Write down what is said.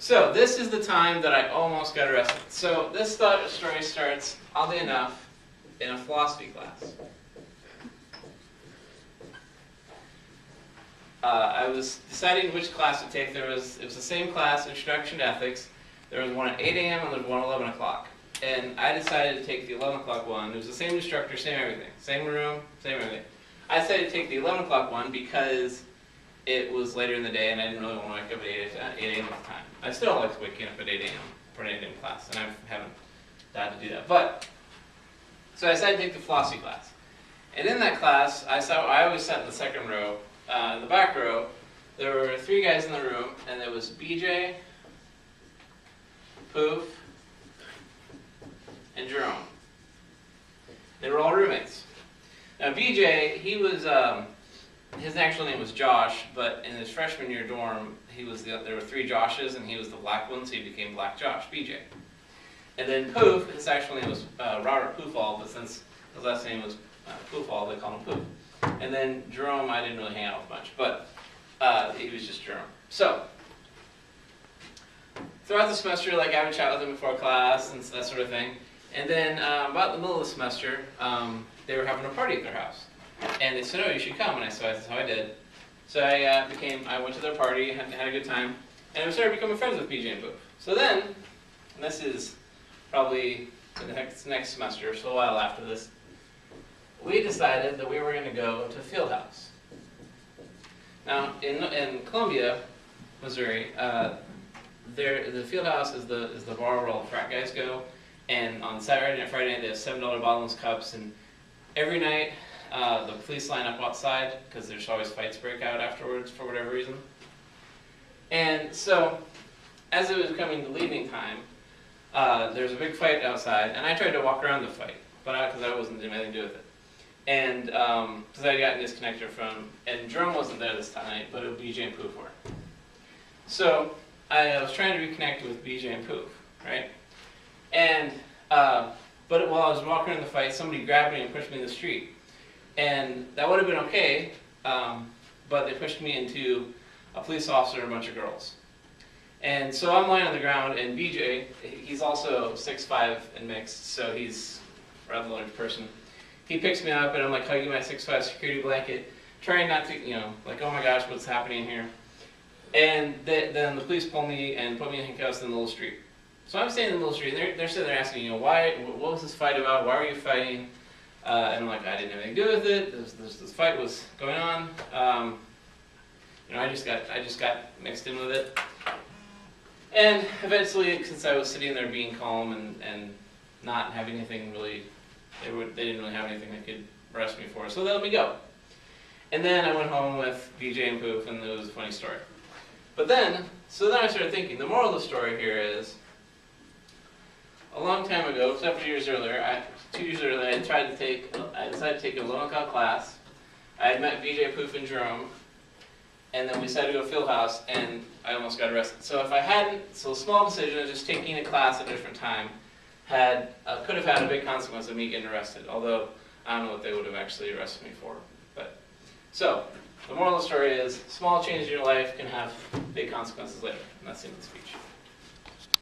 So this is the time that I almost got arrested. So this story starts, oddly enough, in a philosophy class. I was deciding which class to take. It was the same class, Introduction to Ethics. There was one at 8 a.m. and there was one at 11 o'clock. And I decided to take the 11 o'clock one. It was the same instructor, same everything. Same room, same everything. I decided to take the 11 o'clock one because it was later in the day and I didn't really want to wake up at 8 a.m. at the time. I still like waking up at 8 a.m. for an 8 a.m. class, and I haven't had to do that. So I decided to take the philosophy class. And in that class, I always sat in the second row. In the back row, there were 3 guys in the room, and there was BJ, Poof, and Jerome. They were all roommates. Now BJ, he was, his actual name was Josh, but in his freshman year dorm, there were 3 Joshes, and he was the black one, so he became Black Josh, BJ. And then Poof, his actual name was Robert Poofall, but since his last name was Poofall, they called him Poof. And then Jerome, I didn't really hang out with much, but he was just Jerome. So, throughout the semester, like I would chat with them before class and that sort of thing. And then about the middle of the semester, they were having a party at their house. And they said, oh, you should come. And so I did. So I went to their party, had a good time, and I started becoming friends with BJ and Poof. So then, and this is probably the next semester, so a while after this, we decided that we were going to go to Fieldhouse. Now, in Columbia, Missouri, the Fieldhouse is the bar where all the frat guys go, and on Saturday and Friday night they have $7 bottomless cups, and every night the police line up outside because there's always fights break out afterwards for whatever reason. And so, as it was coming to leaving time, there was a big fight outside, and I tried to walk around the fight, but because I wasn't doing anything to do with it. And because I had gotten disconnected and Jerome wasn't there this night, but BJ and Poof were. So I was trying to reconnect with BJ and Poof, right? And but while I was walking in the fight, somebody grabbed me and pushed me in the street, and that would have been okay, but they pushed me into a police officer and a bunch of girls. And so I'm lying on the ground, and BJ, he's also 6'5" and mixed, so he's a rather large person. He picks me up, and I'm like hugging my 6'5" security blanket, trying not to, like, oh my gosh, what's happening here? And then the police pull me and put me in handcuffs in the middle of the street. So I'm standing in the middle of the street, and they're sitting there asking, what was this fight about? Why were you fighting? And I'm like, I didn't have anything to do with it. This fight was going on. I just got mixed in with it. And eventually, since I was sitting there being calm and not having anything really, they didn't really have anything they could arrest me for, so they let me go. And then I went home with BJ and Poof, and it was a funny story. But then I started thinking, the moral of the story here is, a long time ago, 2 years earlier, 2 years earlier, I decided to take a 11 o'clock class. I had met BJ, Poof, and Jerome, and then we decided to go to Fieldhouse, and I almost got arrested. So if I hadn't, so a small decision of just taking a class at a different time could have had a big consequence of me getting arrested, although I don't know what they would have actually arrested me for. So, the moral of the story is, small changes in your life can have big consequences later, and that's the end of the speech.